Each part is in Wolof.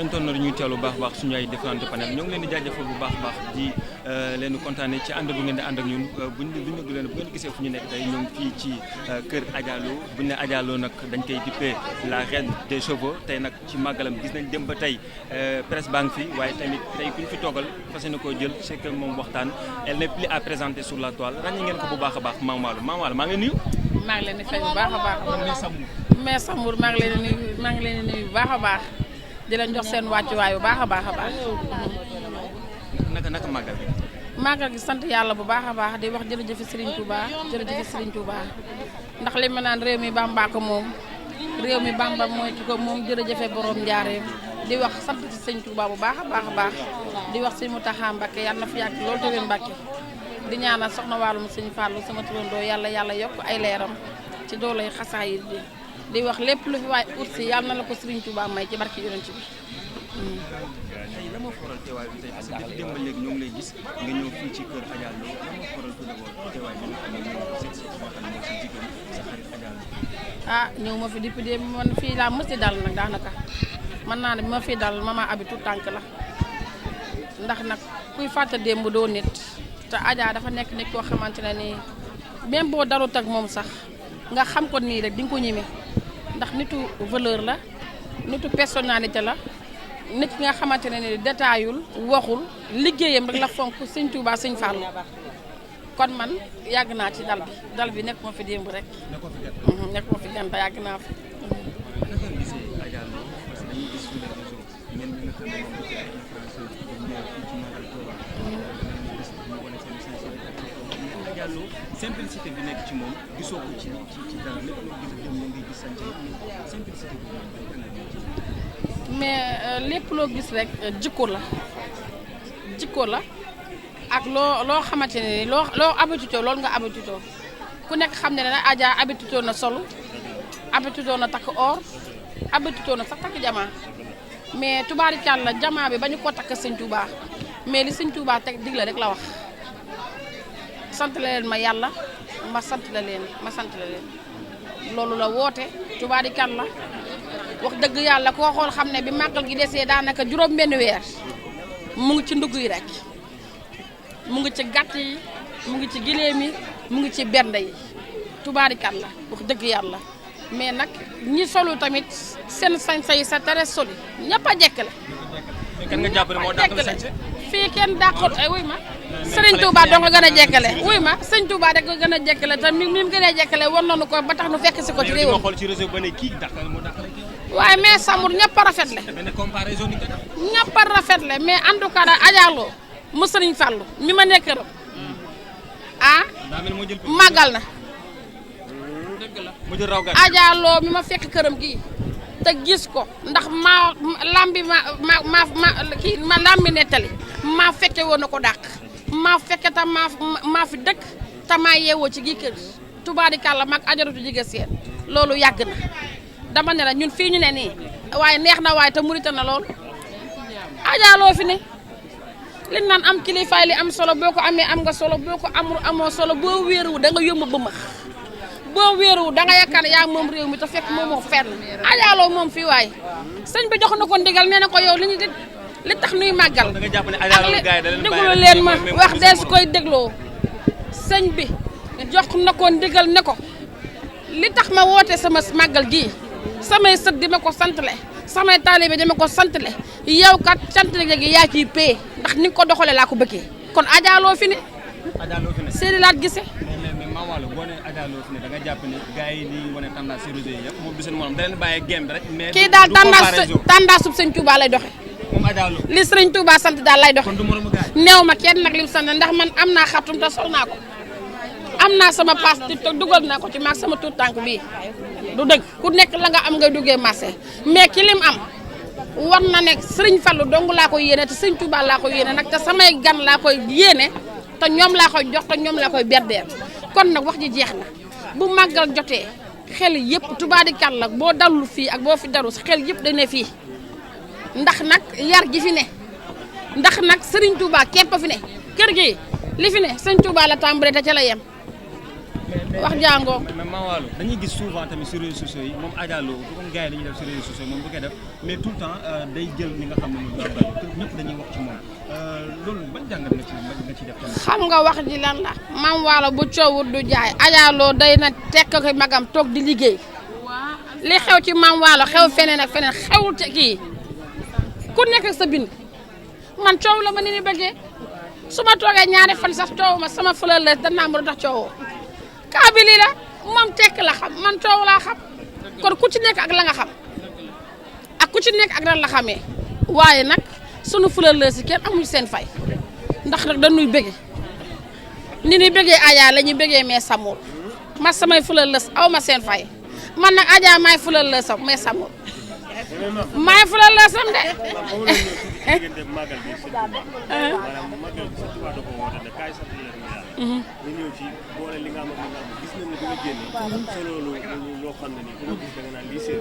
internet ñuy teewlu bu baax suñu ay différentes panel ñoo ngi leen di jaajëfal bu baax di leen kontaane ci ànd bu ngeen di ànd ak ñun bu ngeen gisee fu ñu nekk tey ñoo ngi fii ci kër Adja Lo bu ñu ne Adja Lo nag dañ koy dippee la reine des chevaux tey nag ci màggalam gis nañ dem ba tey presse baa ngi fi waaye tamit tey ku ñu fi toogal fas yéene koo jël c'est que moom waxtaan elle n'est plus à présenter sur la toile ràññee ngeen ko bu baax a baax Mame Wallo maa ngi leen nuyu. maa ngi leen di fay bu baax a baax mais Samour maa ngi leen di nuyu bu baax a baax di leen jox seen wàccuwaay bu baax a baax. naka màggal gi. màggal gi sant yàlla bu baax a baax di wax jërëjëf Serigne Touba ndax li ma naan réew mi Bamba ko moom réew mi Bamba mooy ki ko moom jërëjëfe borom njaareem di wax sant ci Serigne Touba bu baax a baax di wax Serigne Mountakha Mbacké yàlla na fi yàgg loolu te wér Mbacké di ñaanal soxna wàllum Serigne Fallou sama turandoo yàlla yokk ay leeram ci doolay xasaayid bi di wax lépp lu fi waay ut si yàlla na la ko Serigne Touba may ci barki yonent bi. tey la ma faral teewaay bi tey parce que depuis démb ba léegi ñoo ngi lay gis nga ñëw fii ci kër Adja Lo la ma faral tout d'abord teewaay bi nga xam ne ñoo seet si nga xam ne mooy sa jigéen sa xarit Adja Lo. ñëw ma fi depuis démb man fii laa mës di dal nag daanaka mën naa ne bi ma fii dal mama abi tout tànk la ndax nag kuy fàtte démb doo nit te Adja dafa nekk nit koo xamante ne nii même boo darut ak moom sax nga xam ko nii rek di nga ko ñeme ndax nitu valeur la nitu personnalité la nit ki nga xamante ne ni détaayul waxul liggéeyam rek la fonk Sëñ Touba Sëñ Fallou kon man yàgg naa ci dal bi nekk ma fi démb rek. nekk ma fi gan ba yàgg naa fi. naka nga gisee Adja Lo parce que dañuy gis sur les réseaux ñenn ñi nga xam ne moom ci ay influenceurs yu ñëw fii ci Magal Touba dañuy gis ñu wane seen sincérité mais Adja Lo simplicité bi nekk ci moom gisoo ko ci dara lépp loo gis ñoom ñoo ngi gis simplicité bi mais lépp loo gis rek jikko la ak loo xamante ne loo habitude loolu nga habitude ku nekk xam ne nag Adja habitude na solo habitude na takk or habitude na sax takk jamaa mais tubaarikàlla jamaa bi ba ñu ko takk Sëñ Touba mais li Sëñ Touba teg digle rek la wax sant la leen ma yàlla ma sant la leen loolu la woote tubaarikàlla wax dëgg yàlla koo xool xam ne bi màggal gi desee daanaka juróom benn weer mu ngi ci ndugg yi rek mu ngi ci gàtt yi mu ngi ci giléem yi mu ngi ci bernde yi tubaarikàlla wax dëgg yàlla mais nag ñi solu tamit seen sañse yi sa tere soli ñëpp a jekkale. kan nga jàpp ne moo dàqal sañse fii kenn dàqut ay wuy ma Sëriñ Touba doo nga gën a jekkale wuy ma Sëñ Touba rek nga gën a jekkale te mi mu gën a jekkale war nañu ko ba tax nu fekk si ko ci réew waaye mais Samour ñëpp a rafetle ñëpp a rafetle mais en tout cas Adja Lo mu Sëriñ Fallou mi ma nekk këram màggal na Adja Lo mi ma fekk këram gi te gis ko ndax lambi nettali maa fekke woon na ko dàq maa fekke tam maa fi dëkk te maa yeewoo ci gi kër tubaarikàlla mag ajaratu jigéen seen loolu yàgg na dama ne la ñun fii ñu ne nii waaye neex na waaye te murita na lool Adja Lo fi ne li naan am kilifaay li am solo boo ko amee am nga solo boo ko amul amoo solo boo wéeruwu da nga yomb bëmax boo wéeruwu da nga yaakaar yaa moom réew mi te fekk moomoo fenn Adja Lo moom fii waaye sëñ bi jox na ko ndigal nee na ko yow li tax nuy màggal ak déglu leen ma wax dees koy dégloo sëñ bi jox na ko ndigal ne ko li tax ma woote sama màggal gii samay sët di ma ko santle samay taalibe di ma ko santle yow kat sant gi yaa ciy pay ndax ni nga ko doxalee laa ko bëggee kon Adja Lo fi ne séeri laat gise mais Mame Wallo boo nee Adja Lo fi ne da nga jàpp ne gars yi ni wane tendance ci réseau yi yëpp moom du seen morom da leen bàyyee game bi rek mais kii daal tendance sub Sëñ Touba lay doxe moom Adja Lo li Sëriñ Touba sant daal lay doxe kon du moromu gars neew ma kenn nag li mu sant ndax man am naa xartum te sol naa ko am naa sama paas TikTok dugal naa ko ci maag sama tuut tànk bii du dëgg ku nekk la nga am ngay duggee marché mais ki lim am war na nekk Sëriñ Fallou dong laa koy yéene te Sëñ Touba laa koy yéene nag te samay gan laa koy yéene te ñoom laa koy jox te ñoom laa koy berdeer kon nag wax ji jeex na bu màggal jotee xel yëpp tubaarikàlla boo dalul fii ak boo fi dalul sa xel yëpp dañ ne fii ndax nag yar gi fi ne ndax nag Sëriñ Touba képp fi ne kër gi li fi ne Sëñ Touba la tàmbalee te ca la yem wax jàngoo. mais Mawalo dañuy gis souvent tamit sur réseaux sociaux yi moom Adja Lo comme gars yi dañuy def sur réseaux sociaux moom bu koy def mais tout le temps day jël li nga xam ne moom ñëpp dañuy wax ci moom loolu ban jàngat nga ci def tamit. xam nga wax ji lan la Mame Wallo bu coowut du jaay Adja Lo day na tekk ko magam toog di liggéey li xew ci Mame Wallo xew feneen ak feneen xewul ci kii ku nekk sa bind man coow la ma ni bëggee su ma toogee ñaari fan sax coow ma sama fleur la danaa mën a tax coowoo kaa bi lii la moom tekk la xam man coow laa xam kon ku ci nekk ak la nga xam ak ku ci nekk ak lan la xamee waaye nag sunu fleur la si kenn amuñu seen fay ndax nag dañuy bëggee ni ñuy bëggee Adja la ñuy bëggee mais Samour ma samay fleur la aw ma seen fay man nag Adja maay fleur la sam mais Samour maay fleur la sam de. ñu ñëw ci boole li nga am ak li nga am gis nañu ne bi nga génne solo loo xam ne ni ku gis da nga naan lii seen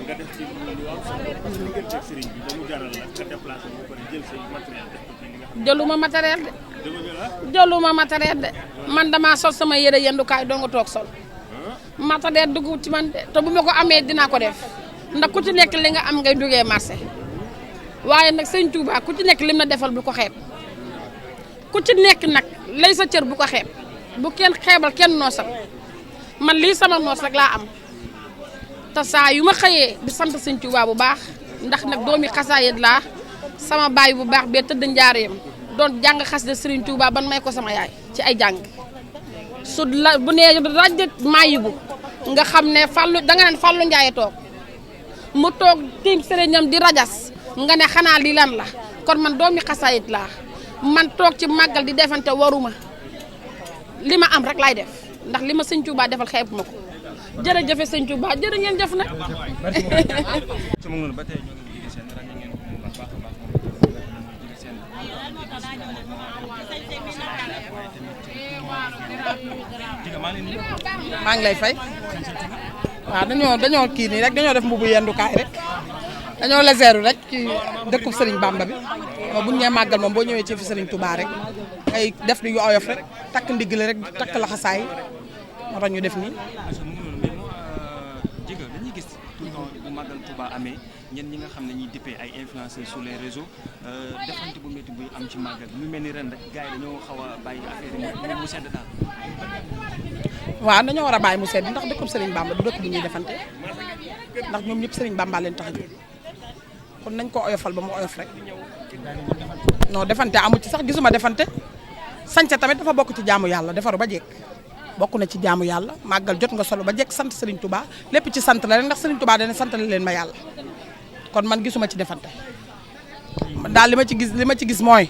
nga def ci lu am solo parce que diggante ak sëriñ bi ba mu jaral la nga déplacé ba pare jël say matériel def ko ci li nga xam jëluma matériel de jëluma matériel de man damaa sol sama yére yendukaay doo nga toog sol matériel dugg ci man de te bu ma ko amee dinaa ko def ndax ku ci nekk li nga am ngay duggee marché waaye nag sëñ Touba ku ci nekk lim na defal bu ko xeeb ku ci nekk nag lay sa cër bu ko xeeb bu kenn xeebal kenn noosal man lii sama noos rek laa am te saa yu ma xëyee di sant sëñ Touba bu baax ndax nag doomi xasaayit laa sama baay bu baax bee tëdd njaareem doon jàng xas de Serigne Touba ban may ko sama yaay ci ay jàng su la bu nee raj maayibu nga xam ne Fallou danga neen Fallou Ndiaye toog mu toog tiim sëriñam di rajas nga ne xanaa lii lan la kon man doomi xasaayit laa man toog ci màggal di defante waruma li ma am rek laay def ndax li ma sëñ Touba defal xeebu ma ko jërëjëf sëñ Touba jërë ngeen jëf nag. sama ngoon ba tey ñoo ngi jigi seen ràññee ngeen ko bu baax a baax jigi seen maa ngi lay fay waaw dañoo kii nii rek dañoo def mbubu yendukaay rek dañoo leseeru rek ci dëkkub Serigne Bamba bi moom bu ñu nee màggal moom boo ñëwee ci fi Serigne Touba rek ay def di yu oyof rek takk ndigg la rek takk laxasaay moo tax ñu def nii. Jiga dañuy gis tout le temps bu màggal Touba amee ñenn ñi nga xam ne ñuy dippee ay influenceurs sur les réseaux defante bu métti buy am ci màggal bi mu mel ni ren rek gars yi dañoo xaw a bàyyi affaire yi mu sedd daal. waaw dañoo war a bàyyi mu sedd ndax dëkkub Serigne Bamba du dëkk bu ñuy defante ndax ñoom ñëpp Serigne Bamba leen tax a jóg kon nañ ko oyofal ba mu oyof rek non defante amu ci sax gisuma defante sañca tamit dafa bokk ci jaamu yàlla defaru ba jekk bokk na ci jaamu yàlla màggal jot nga solo ba jekk sant Serigne Touba lépp ci sant la rek ndax Serigne Touba dana sant leen ma yàlla kon man gisuma ci defante daal li ma ci gis mooy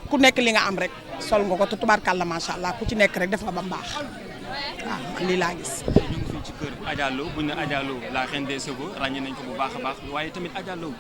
ku nekk li nga am rek sol nga ko te tubaarkàlla macha allah ku ci nekk rek def nga ba mbaax waaw man lii laa gis. ñu ngi fii ci kër Adja Lo bu ñu ne Adja Lo la reine des cheveux ràññee nañ ko bu baax a baax waaye tamit Adja Lo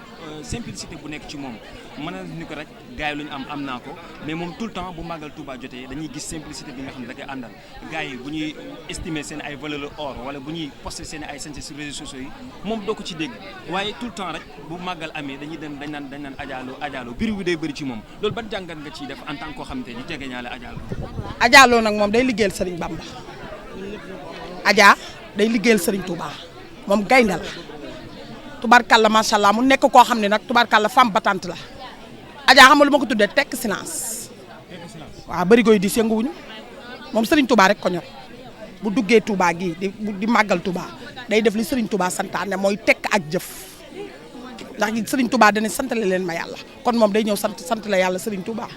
simplicité bu nekk ci moom mën na ni ko rek gars yi lu ñu am naa ko mais moom tout le temps bu màggal Touba jotee dañuy gis simplicité bi nga xam ne da koy àndal gars yi bu ñuy estimer seen ay valeur or wala bu ñuy poster seen ay sañse sur réseaux sociaux yi moom doo ko ci dégg waaye tout le temps rek bu màggal amee dañuy dem dañ naan Adja Lo biir wi day bëri ci moom loolu ban jàngat nga ciy def en tant que koo xamante ni jege ñaale Adja Lo. Adja Lo nag moom day liggéeyal Serigne Bamba Adja day liggéeyal Serigne Touba moom gaynde la tubaarkàlla macha allah mu nekk koo xam ne nag tubaarkàlla femme battante la Adja xam nga lu ma ko tuddee tekk silence waaw bëri goy di yënguwuñu moom Serigne Touba rek ko ñor bu duggee Touba gii di màggal Touba day def li Serigne Touba santaane mooy tekk ak jëf ndax Serigne Touba dana santale leen ma yàlla kon moom day ñëw sant la yàlla Serigne Touba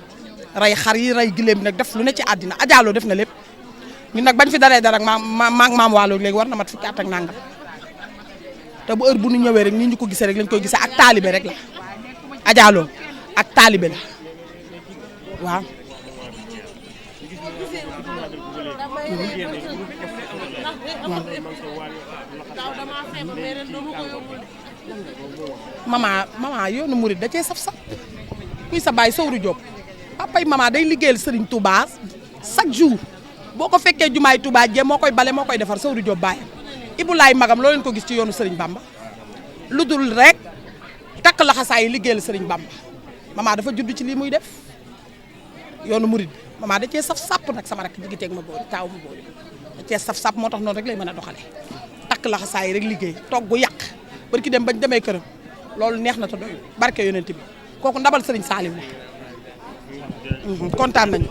rey xar yi rey gileem nag def lu ne ci àddina Adja Lo def na lépp ñun nag bañ fi daree dara ak maam Wallo léegi war na mat fukki at ak nangam te bu heure bu ñu ñëwee rek ni ñu ko gisee rek lañ koy gisee ak taalibe rek la Adja Lo ak taalibe la waaw. mama yoonu murid da cee saf-saf kuy sa baay Sowru Diop papay mama day liggéeyal Serigne Touba chaque jour boo ko fekkee jumaay Touba jee moo koy bale moo koy defar Sowru Diop baayam Ibulaay magam loo leen ko gis ci yoonu Serigne Bamba lu dul rek takk laxasaay yi liggéeyal Serigne Bamba mama dafa judd ci lii muy def yoonu murid maman da cee saf sàpp nag sama rakk jigi teeg ma booli taaw ma booli da cee saf sàpp moo tax noonu rek lay mën a doxale takk la xasaay rek liggéey togg yàq barki dem bañ demee këram loolu neex na te doy barke yonent bi kooku ndabal Serigne Saliou la kontaan nañu